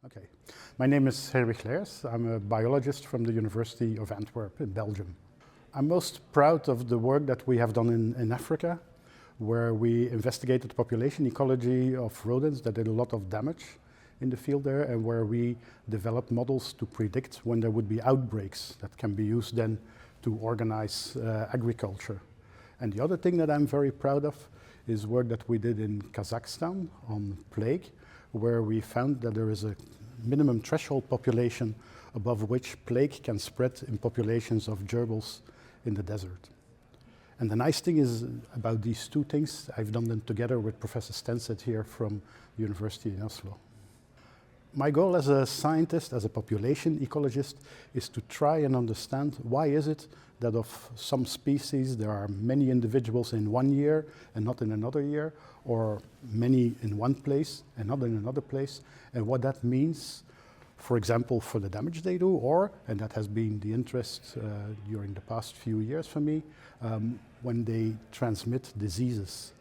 Okay, my name is Herwig Leirs. I'm a biologist from the University of Antwerp in Belgium. I'm most proud of the work that we have done in Africa, where we investigated the population ecology of rodents that did a lot of damage in the field there, and where we developed models to predict when there would be outbreaks that can be used then to organize agriculture. And the other thing that I'm very proud of is work that we did in Kazakhstan on plague, where we found that there is a minimum threshold population above which plague can spread in populations of gerbils in the desert. And the nice thing is about these two things, I've done them together with Professor Stenseth here from the University in Oslo. My goal as a scientist, as a population ecologist, is to try and understand why is it that of some species there are many individuals in one year and not in another year, or many in one place and not in another place, and what that means, for example, for the damage they do, or, and that has been the interest during the past few years for me, when they transmit diseases.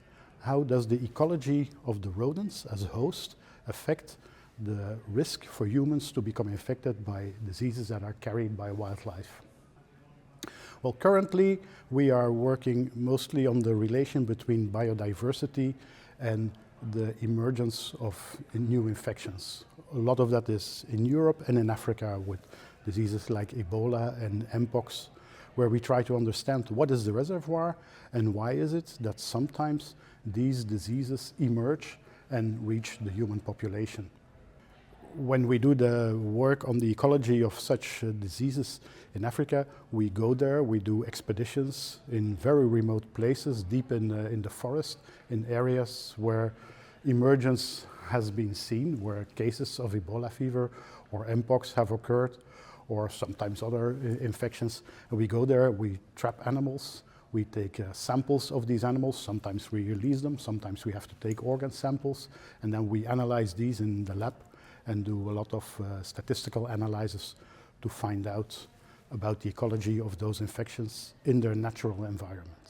How does the ecology of the rodents as a host affect the risk for humans to become infected by diseases that are carried by wildlife? Well, currently we are working mostly on the relation between biodiversity and the emergence of new infections. A lot of that is in Europe and in Africa with diseases like Ebola and Mpox, where we try to understand what is the reservoir and why is it that sometimes these diseases emerge and reach the human population. When we do the work on the ecology of such diseases in Africa, we go there, we do expeditions in very remote places, deep in the forest, in areas where emergence has been seen, where cases of Ebola fever or Mpox have occurred, or sometimes other infections. And we go there, we trap animals, we take samples of these animals, sometimes we release them, sometimes we have to take organ samples, and then we analyze these in the lab and do a lot of statistical analysis to find out about the ecology of those infections in their natural environment.